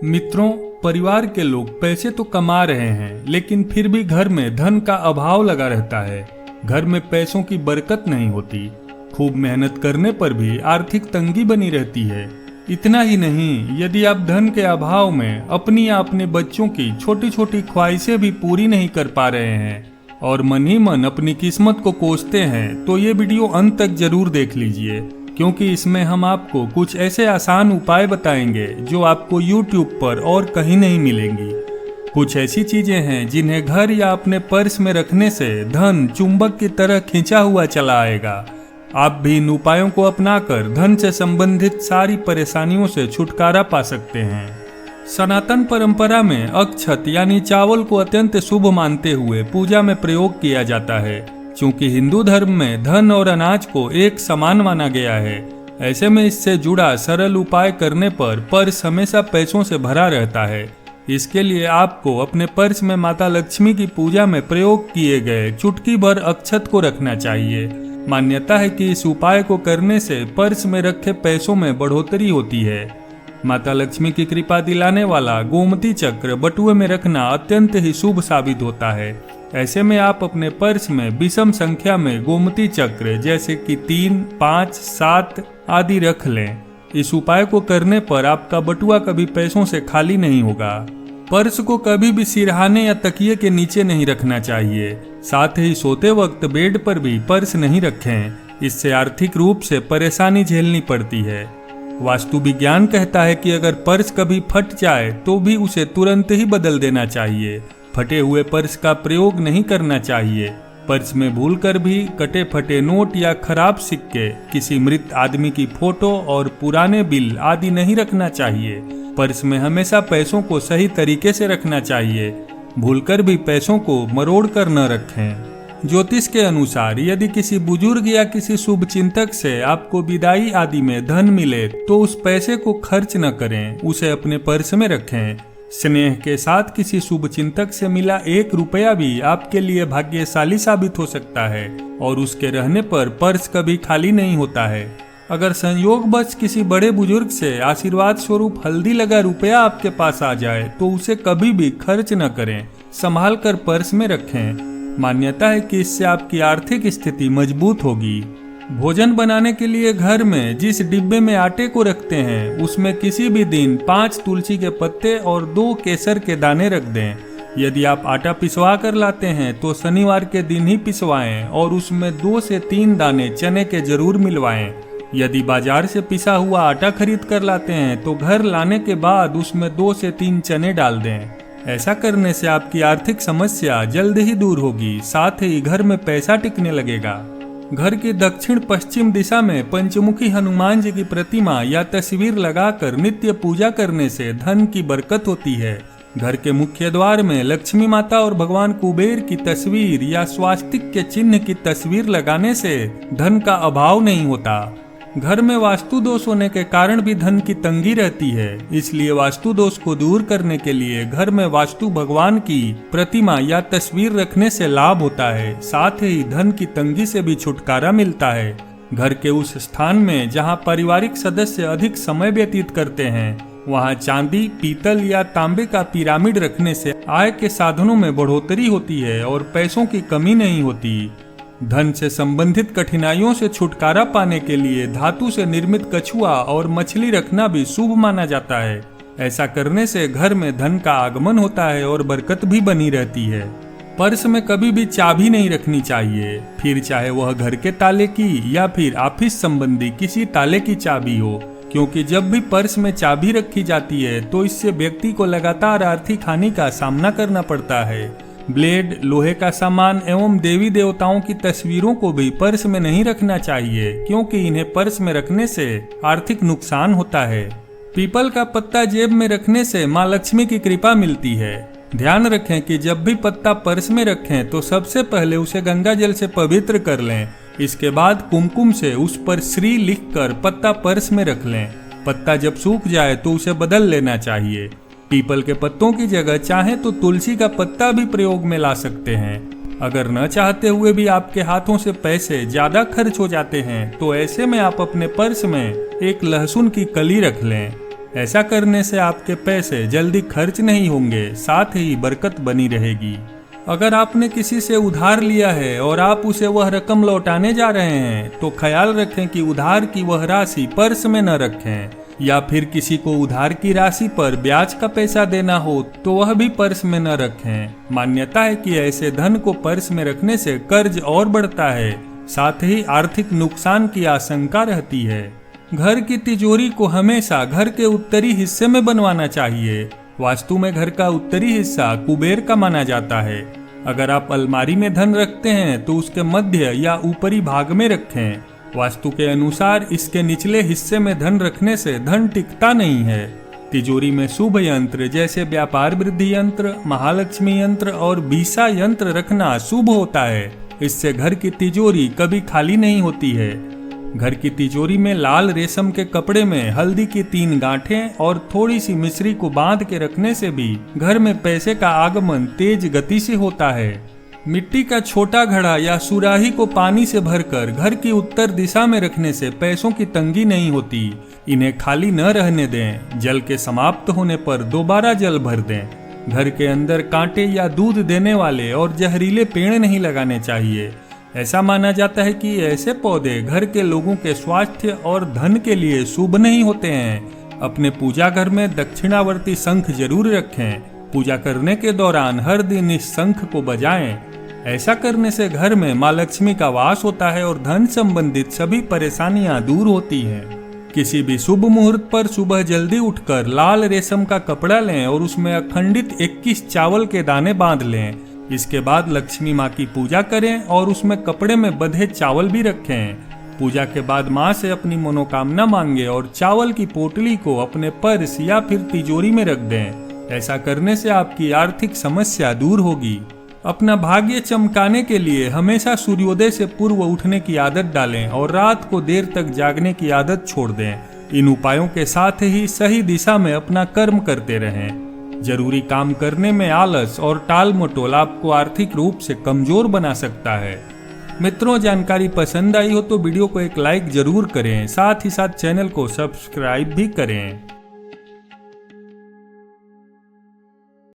मित्रों, परिवार के लोग पैसे तो कमा रहे हैं, लेकिन फिर भी घर में धन का अभाव लगा रहता है। घर में पैसों की बरकत नहीं होती। खूब मेहनत करने पर भी आर्थिक तंगी बनी रहती है। इतना ही नहीं, यदि आप धन के अभाव में अपनी या अपने बच्चों की छोटी छोटी ख्वाहिशें भी पूरी नहीं कर पा रहे हैं और मन ही मन अपनी किस्मत को कोसते हैं, तो ये वीडियो अंत तक जरूर देख लीजिए, क्योंकि इसमें हम आपको कुछ ऐसे आसान उपाय बताएंगे जो आपको YouTube पर और कहीं नहीं मिलेंगी। कुछ ऐसी चीजें हैं जिन्हें घर या अपने पर्स में रखने से धन चुंबक की तरह खींचा हुआ चला आएगा। आप भी इन उपायों को अपनाकर धन से संबंधित सारी परेशानियों से छुटकारा पा सकते हैं। सनातन परंपरा में अक्षत यानी चावल को अत्यंत शुभ मानते हुए पूजा में प्रयोग किया जाता है। क्योंकि हिंदू धर्म में धन और अनाज को एक समान माना गया है, ऐसे में इससे जुड़ा सरल उपाय करने पर पर्स हमेशा पैसों से भरा रहता है। इसके लिए आपको अपने पर्स में माता लक्ष्मी की पूजा में प्रयोग किए गए चुटकी भर अक्षत को रखना चाहिए। मान्यता है कि इस उपाय को करने से पर्स में रखे पैसों में बढ़ोतरी होती है। माता लक्ष्मी की कृपा दिलाने वाला गोमती चक्र बटुए में रखना अत्यंत ही शुभ साबित होता है। ऐसे में आप अपने पर्स में विषम संख्या में गोमती चक्र जैसे कि 3, 5, 7 आदि रख लें। इस उपाय को करने पर आपका बटुआ कभी पैसों से खाली नहीं होगा। पर्स को कभी भी सिरहाने या तकिए के नीचे नहीं रखना चाहिए। साथ ही सोते वक्त बेड पर भी पर्स नहीं रखें। इससे आर्थिक रूप से परेशानी झेलनी पड़ती है। वास्तु विज्ञान कहता है कि अगर पर्स कभी फट जाए तो भी उसे तुरंत ही बदल देना चाहिए। फटे हुए पर्स का प्रयोग नहीं करना चाहिए। पर्स में भूलकर भी कटे फटे नोट या खराब सिक्के, किसी मृत आदमी की फोटो और पुराने बिल आदि नहीं रखना चाहिए। पर्स में हमेशा पैसों को सही तरीके से रखना चाहिए। भूलकर भी पैसों को मरोड़ कर न रखें। ज्योतिष के अनुसार यदि किसी बुजुर्ग या किसी शुभ चिंतक से आपको विदाई आदि में धन मिले तो उस पैसे को खर्च न करें, उसे अपने पर्स में रखें। स्नेह के साथ किसी शुभ चिंतक से मिला 1 रुपया भी आपके लिए भाग्यशाली साबित हो सकता है और उसके रहने पर पर्स कभी खाली नहीं होता है। अगर संयोगवश किसी बड़े बुजुर्ग से आशीर्वाद स्वरूप हल्दी लगा रुपया आपके पास आ जाए तो उसे कभी भी खर्च न करें, संभाल कर पर्स में रखें। मान्यता है कि इससे आपकी आर्थिक स्थिति मजबूत होगी। भोजन बनाने के लिए घर में जिस डिब्बे में आटे को रखते हैं उसमें किसी भी दिन 5 तुलसी के पत्ते और 2 केसर के दाने रख दें। यदि आप आटा पिसवा कर लाते हैं तो शनिवार के दिन ही पिसवाएं और उसमें 2 से 3 दाने चने के जरूर मिलवाएं। यदि बाजार से पिसा हुआ आटा खरीद कर लाते हैं तो घर लाने के बाद उसमें 2 से 3 चने डाल दें। ऐसा करने से आपकी आर्थिक समस्या जल्द ही दूर होगी। साथ ही घर में पैसा टिकने लगेगा। घर की दक्षिण पश्चिम दिशा में पंचमुखी हनुमान जी की प्रतिमा या तस्वीर लगाकर नित्य पूजा करने से धन की बरकत होती है। घर के मुख्य द्वार में लक्ष्मी माता और भगवान कुबेर की तस्वीर या स्वास्तिक के चिन्ह की तस्वीर लगाने से धन का अभाव नहीं होता। घर में वास्तु दोष होने के कारण भी धन की तंगी रहती है, इसलिए वास्तु दोष को दूर करने के लिए घर में वास्तु भगवान की प्रतिमा या तस्वीर रखने से लाभ होता है। साथ ही धन की तंगी से भी छुटकारा मिलता है। घर के उस स्थान में जहां पारिवारिक सदस्य अधिक समय व्यतीत करते हैं वहां चांदी, पीतल या तांबे का पिरामिड रखने से आय के साधनों में बढ़ोतरी होती है और पैसों की कमी नहीं होती। धन से संबंधित कठिनाइयों से छुटकारा पाने के लिए धातु से निर्मित कछुआ और मछली रखना भी शुभ माना जाता है। ऐसा करने से घर में धन का आगमन होता है और बरकत भी बनी रहती है। पर्स में कभी भी चाबी नहीं रखनी चाहिए, फिर चाहे वह घर के ताले की या फिर ऑफिस संबंधी किसी ताले की चाबी हो, क्योंकि जब भी पर्स में चाबी रखी जाती है तो इससे व्यक्ति को लगातार आर्थिक हानि का सामना करना पड़ता है। ब्लेड, लोहे का सामान एवं देवी देवताओं की तस्वीरों को भी पर्स में नहीं रखना चाहिए, क्योंकि इन्हें पर्स में रखने से आर्थिक नुकसान होता है। पीपल का पत्ता जेब में रखने से माँ लक्ष्मी की कृपा मिलती है। ध्यान रखें कि जब भी पत्ता पर्स में रखें तो सबसे पहले उसे गंगा जल से पवित्र कर लें। इसके बाद कुमकुम से उस पर श्री लिखकर पत्ता पर्स में रख लें। पत्ता जब सूख जाए तो उसे बदल लेना चाहिए। पीपल के पत्तों की जगह चाहे तो तुलसी का पत्ता भी प्रयोग में ला सकते हैं। अगर न चाहते हुए भी आपके हाथों से पैसे ज्यादा खर्च हो जाते हैं तो ऐसे में आप अपने पर्स में एक लहसुन की कली रख लें। ऐसा करने से आपके पैसे जल्दी खर्च नहीं होंगे, साथ ही बरकत बनी रहेगी। अगर आपने किसी से उधार लिया है और आप उसे वह रकम लौटाने जा रहे हैं तो ख्याल रखें कि उधार की वह राशि पर्स में न रखें, या फिर किसी को उधार की राशि पर ब्याज का पैसा देना हो तो वह भी पर्स में न रखें। मान्यता है कि ऐसे धन को पर्स में रखने से कर्ज और बढ़ता है, साथ ही आर्थिक नुकसान की आशंका रहती है। घर की तिजोरी को हमेशा घर के उत्तरी हिस्से में बनवाना चाहिए। वास्तु में घर का उत्तरी हिस्सा कुबेर का माना जाता है। अगर आप अलमारी में धन रखते हैं तो उसके मध्य या ऊपरी भाग में रखें। वास्तु के अनुसार इसके निचले हिस्से में धन रखने से धन टिकता नहीं है। तिजोरी में शुभ यंत्र जैसे व्यापार वृद्धि यंत्र, महालक्ष्मी यंत्र और बीसा यंत्र रखना शुभ होता है। इससे घर की तिजोरी कभी खाली नहीं होती है। घर की तिजोरी में लाल रेशम के कपड़े में हल्दी की 3 गांठें और थोड़ी सी मिश्री को बांध के रखने से भी घर में पैसे का आगमन तेज गति से होता है। मिट्टी का छोटा घड़ा या सुराही को पानी से भरकर घर की उत्तर दिशा में रखने से पैसों की तंगी नहीं होती। इन्हें खाली न रहने दें। जल के समाप्त होने पर दोबारा जल भर दें। घर के अंदर कांटे या दूध देने वाले और जहरीले पेड़ नहीं लगाने चाहिए। ऐसा माना जाता है कि ऐसे पौधे घर के लोगों के स्वास्थ्य और धन के लिए शुभ नहीं होते हैं। अपने पूजा घर में दक्षिणावर्ती शंख जरूर रखें। पूजा करने के दौरान हर दिन इस शंख को बजाएं। ऐसा करने से घर में माँ लक्ष्मी का वास होता है और धन संबंधित सभी परेशानियां दूर होती हैं। किसी भी शुभ मुहूर्त पर सुबह जल्दी उठकर लाल रेशम का कपड़ा लें और उसमें अखंडित 21 चावल के दाने बांध लें। इसके बाद लक्ष्मी माँ की पूजा करें और उसमें कपड़े में बंधे चावल भी रखें। पूजा के बाद माँ से अपनी मनोकामना मांगे और चावल की पोटली को अपने पर्स या फिर तिजोरी में रख दें। ऐसा करने से आपकी आर्थिक समस्या दूर होगी। अपना भाग्य चमकाने के लिए हमेशा सूर्योदय से पूर्व उठने की आदत डालें और रात को देर तक जागने की आदत छोड़ दें। इन उपायों के साथ ही सही दिशा में अपना कर्म करते रहें। जरूरी काम करने में आलस और टाल मटोल आपको आर्थिक रूप से कमजोर बना सकता है। मित्रों, जानकारी पसंद आई हो तो वीडियो को एक लाइक जरूर करें, साथ ही साथ चैनल को सब्सक्राइब भी करें।